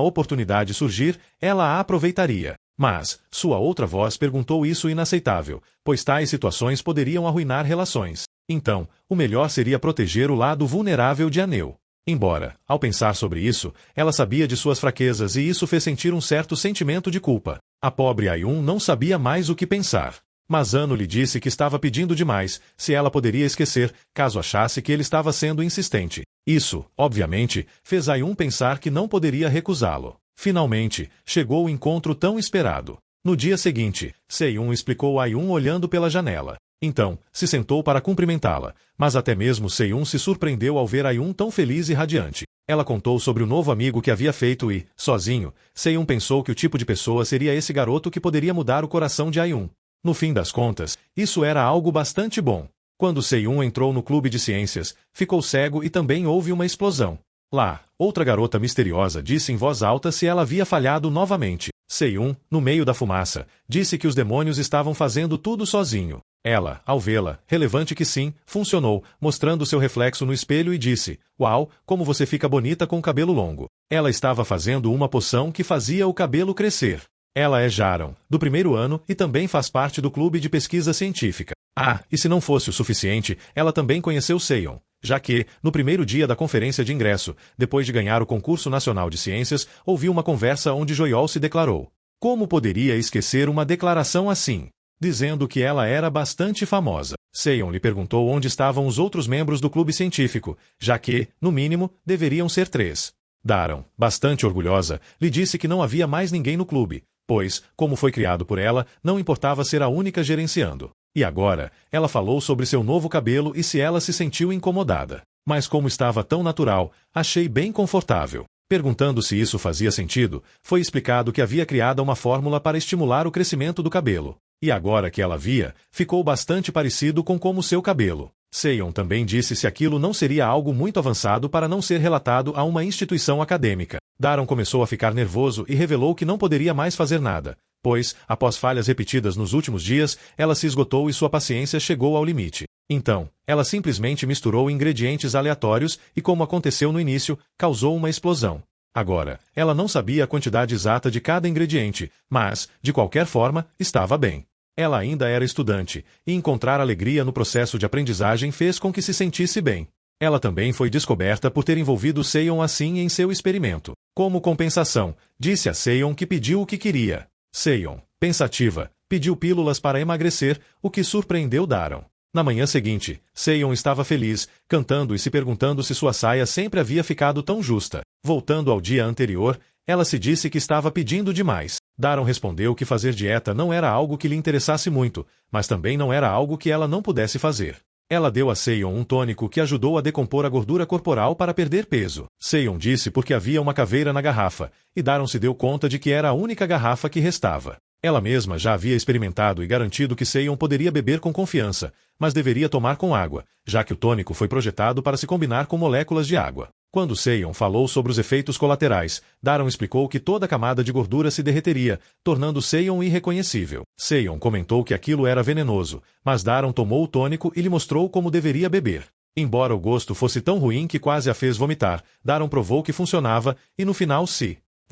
[SPEAKER 1] oportunidade surgir, ela a aproveitaria. Mas, sua outra voz perguntou isso inaceitável, pois tais situações poderiam arruinar relações. Então, o melhor seria proteger o lado vulnerável de Aneu. Embora, ao pensar sobre isso, ela sabia de suas fraquezas e isso fez sentir um certo sentimento de culpa. A pobre Ayun não sabia mais o que pensar. Mas Anu lhe disse que estava pedindo demais, se ela poderia esquecer, caso achasse que ele estava sendo insistente. Isso, obviamente, fez Ayun pensar que não poderia recusá-lo. Finalmente, chegou o encontro tão esperado. No dia seguinte, Seyun explicou a Ayun olhando pela janela. Então, se sentou para cumprimentá-la, mas até mesmo Seyun se surpreendeu ao ver Ayun tão feliz e radiante. Ela contou sobre o novo amigo que havia feito e, sozinho, Seyun pensou que o tipo de pessoa seria esse garoto que poderia mudar o coração de Ayun. No fim das contas, isso era algo bastante bom. Quando Seyun entrou no clube de ciências, ficou cego e também houve uma explosão. Lá, outra garota misteriosa disse em voz alta se ela havia falhado novamente. Seyun, no meio da fumaça, disse que os demônios estavam fazendo tudo sozinho. Ela, ao vê-la, relevante que sim, funcionou, mostrando seu reflexo no espelho e disse, "Uau, como você fica bonita com o cabelo longo." Ela estava fazendo uma poção que fazia o cabelo crescer. Ela é Jaron, do primeiro ano, e também faz parte do clube de pesquisa científica. Ah, e se não fosse o suficiente, ela também conheceu Seyon, já que, no primeiro dia da conferência de ingresso, depois de ganhar o concurso nacional de ciências, ouviu uma conversa onde Joyol se declarou. Como poderia esquecer uma declaração assim? Dizendo que ela era bastante famosa. Seyon lhe perguntou onde estavam os outros membros do clube científico, já que, no mínimo, deveriam ser 3. Daron, bastante orgulhosa, lhe disse que não havia mais ninguém no clube, pois, como foi criado por ela, não importava ser a única gerenciando. E agora, ela falou sobre seu novo cabelo e se ela se sentiu incomodada. Mas como estava tão natural, achei bem confortável. Perguntando se isso fazia sentido, foi explicado que havia criado uma fórmula para estimular o crescimento do cabelo. E agora que ela via, ficou bastante parecido com como seu cabelo. Seyon também disse se aquilo não seria algo muito avançado para não ser relatado a uma instituição acadêmica. Daron começou a ficar nervoso e revelou que não poderia mais fazer nada, pois, após falhas repetidas nos últimos dias, ela se esgotou e sua paciência chegou ao limite. Então, ela simplesmente misturou ingredientes aleatórios e, como aconteceu no início, causou uma explosão. Agora, ela não sabia a quantidade exata de cada ingrediente, mas, de qualquer forma, estava bem. Ela ainda era estudante, e encontrar alegria no processo de aprendizagem fez com que se sentisse bem. Ela também foi descoberta por ter envolvido Seyon assim em seu experimento. Como compensação, disse a Seyon que pediu o que queria. Seyon, pensativa, pediu pílulas para emagrecer, o que surpreendeu Daron. Na manhã seguinte, Seyon estava feliz, cantando e se perguntando se sua saia sempre havia ficado tão justa. Voltando ao dia anterior, ela se disse que estava pedindo demais. Daron respondeu que fazer dieta não era algo que lhe interessasse muito, mas também não era algo que ela não pudesse fazer. Ela deu a Seyon um tônico que ajudou a decompor a gordura corporal para perder peso. Seyon disse porque havia uma caveira na garrafa, e Daron se deu conta de que era a única garrafa que restava. Ela mesma já havia experimentado e garantido que Seyon poderia beber com confiança, mas deveria tomar com água, já que o tônico foi projetado para se combinar com moléculas de água. Quando Seion falou sobre os efeitos colaterais, Daron explicou que toda a camada de gordura se derreteria, tornando Seion irreconhecível. Seion comentou que aquilo era venenoso, mas Daron tomou o tônico e lhe mostrou como deveria beber. Embora o gosto fosse tão ruim que quase a fez vomitar, Daron provou que funcionava, e no final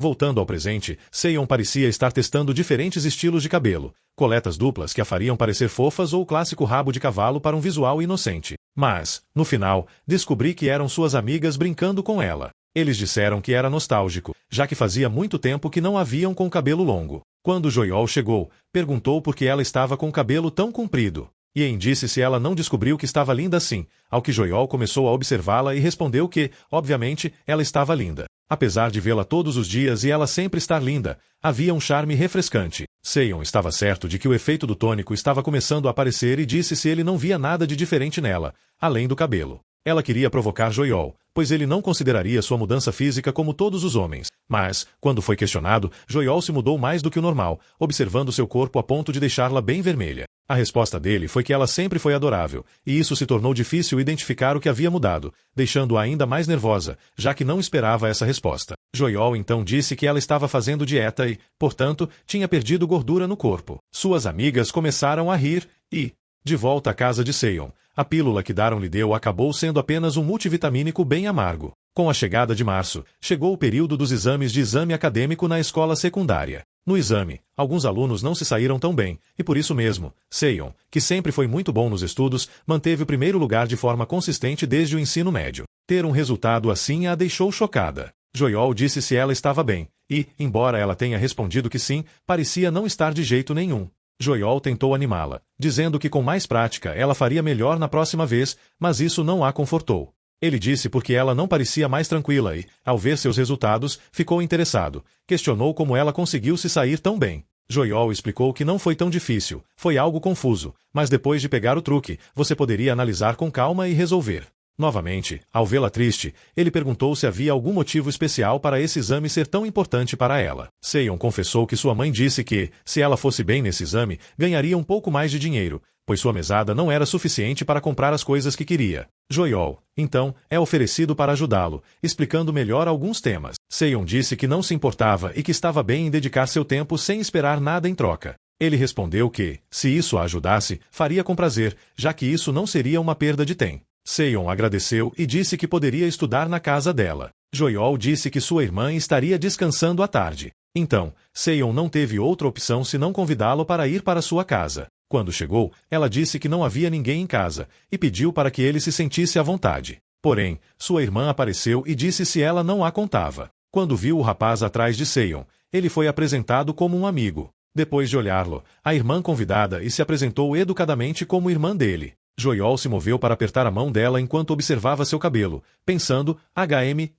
[SPEAKER 1] Voltando ao presente, Seion parecia estar testando diferentes estilos de cabelo, coletas duplas que a fariam parecer fofas ou o clássico rabo de cavalo para um visual inocente. Mas, no final, descobri que eram suas amigas brincando com ela. Eles disseram que era nostálgico, já que fazia muito tempo que não a viam com cabelo longo. Quando Joiol chegou, perguntou por que ela estava com o cabelo tão comprido. Yen disse se ela não descobriu que estava linda assim, ao que Joiol começou a observá-la e respondeu que, obviamente, ela estava linda. Apesar de vê-la todos os dias e ela sempre estar linda, havia um charme refrescante. Seion estava certo de que o efeito do tônico estava começando a aparecer e disse se ele não via nada de diferente nela, além do cabelo. Ela queria provocar Joiol, pois ele não consideraria sua mudança física como todos os homens. Mas, quando foi questionado, Joiol se mudou mais do que o normal, observando seu corpo a ponto de deixá-la bem vermelha. A resposta dele foi que ela sempre foi adorável, e isso se tornou difícil identificar o que havia mudado, deixando-a ainda mais nervosa, já que não esperava essa resposta. Joiol então disse que ela estava fazendo dieta e, portanto, tinha perdido gordura no corpo. Suas amigas começaram a rir e, de volta à casa de Seion, a pílula que Daron lhe deu acabou sendo apenas um multivitamínico bem amargo. Com a chegada de março, chegou o período dos exames de exame acadêmico na escola secundária. No exame, alguns alunos não se saíram tão bem, e por isso mesmo, Seion, que sempre foi muito bom nos estudos, manteve o primeiro lugar de forma consistente desde o ensino médio. Ter um resultado assim a deixou chocada. Joiol disse se ela estava bem, e, embora ela tenha respondido que sim, parecia não estar de jeito nenhum. Joiol tentou animá-la, dizendo que com mais prática ela faria melhor na próxima vez, mas isso não a confortou. Ele disse porque ela não parecia mais tranquila e, ao ver seus resultados, ficou interessado. Questionou como ela conseguiu se sair tão bem. Joiol explicou que não foi tão difícil, foi algo confuso, mas depois de pegar o truque, você poderia analisar com calma e resolver. Novamente, ao vê-la triste, ele perguntou se havia algum motivo especial para esse exame ser tão importante para ela. Seion confessou que sua mãe disse que, se ela fosse bem nesse exame, ganharia um pouco mais de dinheiro, pois sua mesada não era suficiente para comprar as coisas que queria. Joiol, então, é oferecido para ajudá-lo, explicando melhor alguns temas. Seion disse que não se importava e que estava bem em dedicar seu tempo sem esperar nada em troca. Ele respondeu que, se isso a ajudasse, faria com prazer, já que isso não seria uma perda de tempo. Seion agradeceu e disse que poderia estudar na casa dela. Joiol disse que sua irmã estaria descansando à tarde. Então, Seion não teve outra opção senão convidá-lo para ir para sua casa. Quando chegou, ela disse que não havia ninguém em casa, e pediu para que ele se sentisse à vontade. Porém, sua irmã apareceu e disse se ela não a contava. Quando viu o rapaz atrás de Seion, ele foi apresentado como um amigo. Depois de olhá-lo, a irmã convidada e se apresentou educadamente como irmã dele. Joiol se moveu para apertar a mão dela enquanto observava seu cabelo, pensando,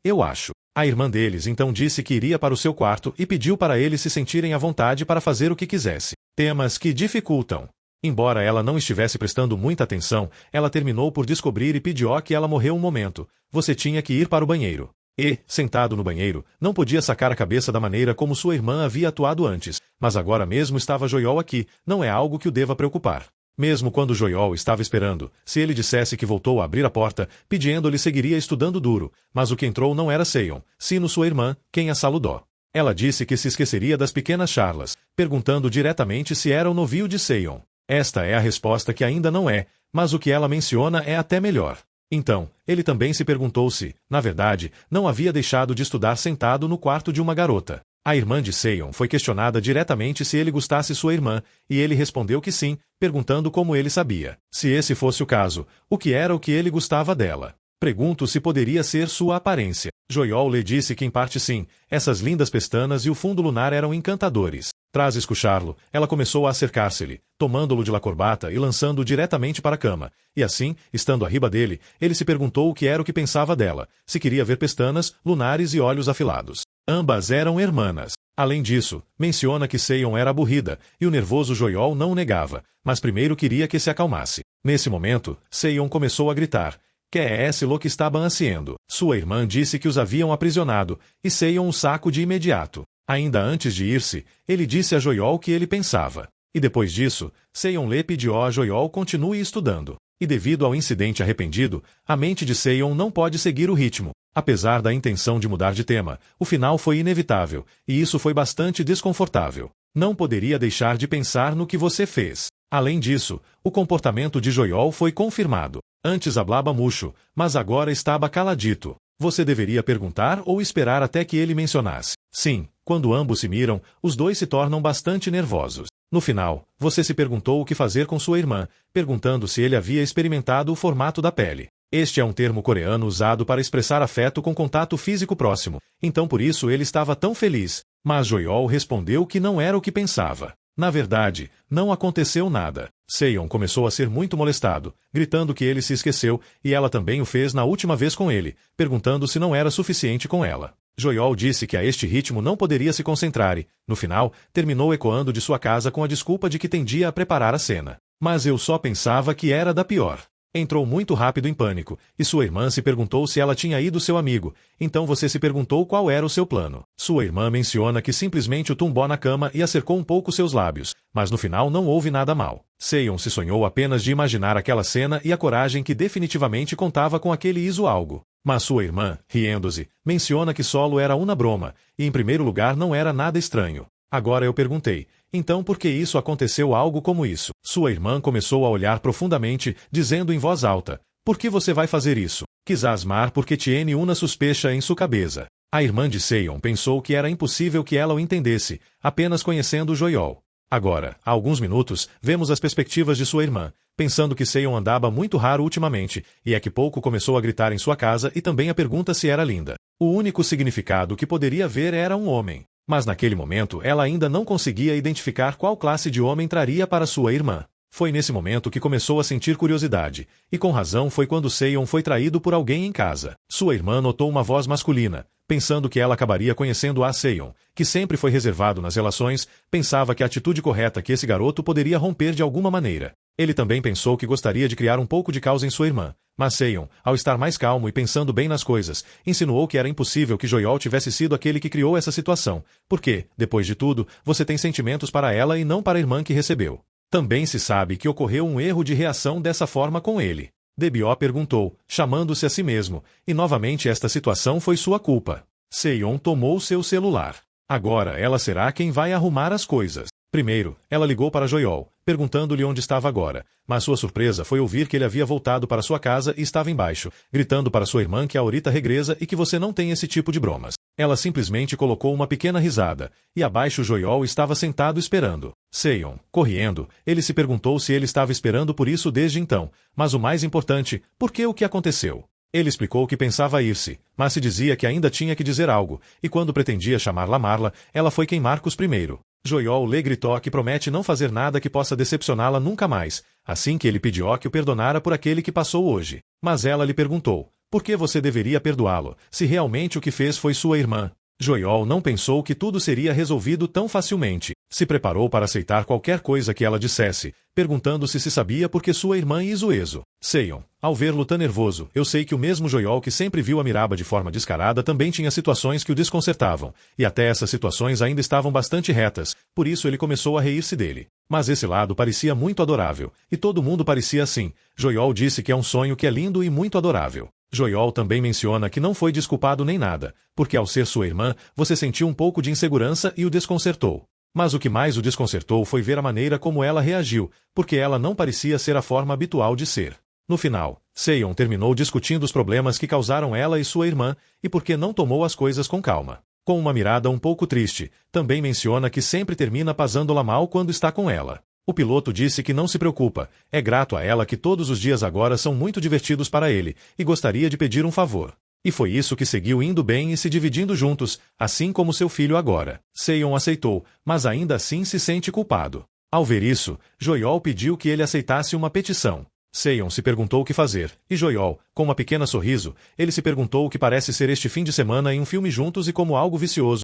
[SPEAKER 1] eu acho. A irmã deles então disse que iria para o seu quarto e pediu para eles se sentirem à vontade para fazer o que quisesse. Temas que dificultam. Embora ela não estivesse prestando muita atenção, ela terminou por descobrir e pediu que ela morreu um momento. Você tinha que ir para o banheiro. E, sentado no banheiro, não podia sacar a cabeça da maneira como sua irmã havia atuado antes, mas agora mesmo estava Joiol aqui, não é algo que o deva preocupar. Mesmo quando Joiol estava esperando, se ele dissesse que voltou a abrir a porta, pedindo-lhe seguiria estudando duro, mas o que entrou não era Seion, sino sua irmã, quem a saludou. Ela disse que se esqueceria das pequenas charlas, perguntando diretamente se era o novio de Seion. Esta é a resposta que ainda não é, mas o que ela menciona é até melhor. Então, ele também se perguntou se, na verdade, não havia deixado de estudar sentado no quarto de uma garota. A irmã de Seion foi questionada diretamente se ele gostasse sua irmã, e ele respondeu que sim, perguntando como ele sabia. Se esse fosse o caso, o que era o que ele gostava dela? Pergunto se poderia ser sua aparência. Joiol lhe disse que em parte sim, essas lindas pestanas e o fundo lunar eram encantadores. Tras escuchá-lo, ela começou a acercar-se-lhe, tomando-lo de la corbata e lançando-o diretamente para a cama. E assim, estando arriba dele, ele se perguntou o que era o que pensava dela, se queria ver pestanas, lunares e olhos afilados. Ambas eram irmãs. Além disso, menciona que Seion era aburrida, e o nervoso Joiol não o negava, mas primeiro queria que se acalmasse. Nesse momento, Seion começou a gritar, que é esse lo que estaban haciendo. Sua irmã disse que os haviam aprisionado, e Seion o saco de imediato. Ainda antes de ir-se, ele disse a Joiol que ele pensava. E depois disso, Seion lhe pediu a Joiol continue estudando. E devido ao incidente arrependido, a mente de Seion não pode seguir o ritmo. Apesar da intenção de mudar de tema, o final foi inevitável, e isso foi bastante desconfortável. Não poderia deixar de pensar no que você fez. Além disso, o comportamento de Joiol foi confirmado. Antes hablava murcho, mas agora estava caladito. Você deveria perguntar ou esperar até que ele mencionasse. Sim, quando ambos se miram, os dois se tornam bastante nervosos. No final, você se perguntou o que fazer com sua irmã, perguntando se ele havia experimentado o formato da pele. Este é um termo coreano usado para expressar afeto com contato físico próximo, então por isso ele estava tão feliz. Mas Joiol respondeu que não era o que pensava. Na verdade, não aconteceu nada. Seon começou a ser muito molestado, gritando que ele se esqueceu, e ela também o fez na última vez com ele, perguntando se não era suficiente com ela. Joiol disse que a este ritmo não poderia se concentrar e, no final, terminou ecoando de sua casa com a desculpa de que tendia a preparar a cena. Mas eu só pensava que era da pior. Entrou muito rápido em pânico, e sua irmã se perguntou se ela tinha ido seu amigo, então você se perguntou qual era o seu plano. Sua irmã menciona que simplesmente o tumbou na cama e acercou um pouco seus lábios, mas no final não houve nada mal. Seon se sonhou apenas de imaginar aquela cena e a coragem que definitivamente contava com aquele iso algo. Mas sua irmã, riendo-se, menciona que solo era uma broma, e em primeiro lugar não era nada estranho. Agora eu perguntei, então por que isso aconteceu algo como isso? Sua irmã começou a olhar profundamente, dizendo em voz alta, por que você vai fazer isso? Quis asmar porque tiene uma suspecha em sua cabeça. A irmã de Seon pensou que era impossível que ela o entendesse, apenas conhecendo Joiol. Agora, há alguns minutos, vemos as perspectivas de sua irmã, pensando que Seon andava muito raro ultimamente, e é que pouco começou a gritar em sua casa e também a pergunta se era linda. O único significado que poderia ver era um homem. Mas naquele momento ela ainda não conseguia identificar qual classe de homem traria para sua irmã. Foi nesse momento que começou a sentir curiosidade, e com razão foi quando Seon foi traído por alguém em casa. Sua irmã notou uma voz masculina, pensando que ela acabaria conhecendo a Seon, que sempre foi reservado nas relações, pensava que a atitude correta que esse garoto poderia romper de alguma maneira. Ele também pensou que gostaria de criar um pouco de caos em sua irmã, mas Seon, ao estar mais calmo e pensando bem nas coisas, insinuou que era impossível que Joiol tivesse sido aquele que criou essa situação, porque, depois de tudo, você tem sentimentos para ela e não para a irmã que recebeu. Também se sabe que ocorreu um erro de reação dessa forma com ele. Debió perguntou, chamando-se a si mesmo, e novamente esta situação foi sua culpa. Seon tomou seu celular. Agora ela será quem vai arrumar as coisas. Primeiro, ela ligou para Joiol, perguntando-lhe onde estava agora, mas sua surpresa foi ouvir que ele havia voltado para sua casa e estava embaixo, gritando para sua irmã que a Aurita regresa e que você não tem esse tipo de bromas. Ela simplesmente colocou uma pequena risada, e abaixo Joiol estava sentado esperando. Seon, correndo, ele se perguntou se ele estava esperando por isso desde então, mas o mais importante, por que o que aconteceu? Ele explicou que pensava ir-se, mas se dizia que ainda tinha que dizer algo, e quando pretendia chamar Marla, ela foi quem Marcos primeiro. Joiol lhe gritou que promete não fazer nada que possa decepcioná-la nunca mais, assim que ele pediu que o perdonara por aquele que passou hoje. Mas ela lhe perguntou, por que você deveria perdoá-lo, se realmente o que fez foi sua irmã? Joiol não pensou que tudo seria resolvido tão facilmente. Se preparou para aceitar qualquer coisa que ela dissesse, perguntando-se se sabia por que sua irmã Izuezo. Seon, ao vê-lo tão nervoso, eu sei que o mesmo Joiol que sempre viu a Miraba de forma descarada também tinha situações que o desconcertavam, e até essas situações ainda estavam bastante retas, por isso ele começou a rir-se dele. Mas esse lado parecia muito adorável, e todo mundo parecia assim. Joiol disse que é um sonho que é lindo e muito adorável. Joiol também menciona que não foi desculpado nem nada, porque ao ser sua irmã, você sentiu um pouco de insegurança e o desconcertou. Mas o que mais o desconcertou foi ver a maneira como ela reagiu, porque ela não parecia ser a forma habitual de ser. No final, Seon terminou discutindo os problemas que causaram ela e sua irmã, e porque não tomou as coisas com calma. Com uma mirada um pouco triste, também menciona que sempre termina pasando-la mal quando está com ela. O piloto disse que não se preocupa, é grato a ela que todos os dias agora são muito divertidos para ele, e gostaria de pedir um favor. E foi isso que seguiu indo bem e se dividindo juntos, assim como seu filho agora. Seon aceitou, mas ainda assim se sente culpado. Ao ver isso, Joiol pediu que ele aceitasse uma petição. Seon se perguntou o que fazer, e Joiol, com uma pequena sorriso, ele se perguntou o que parece ser este fim de semana em um filme juntos e como algo vicioso.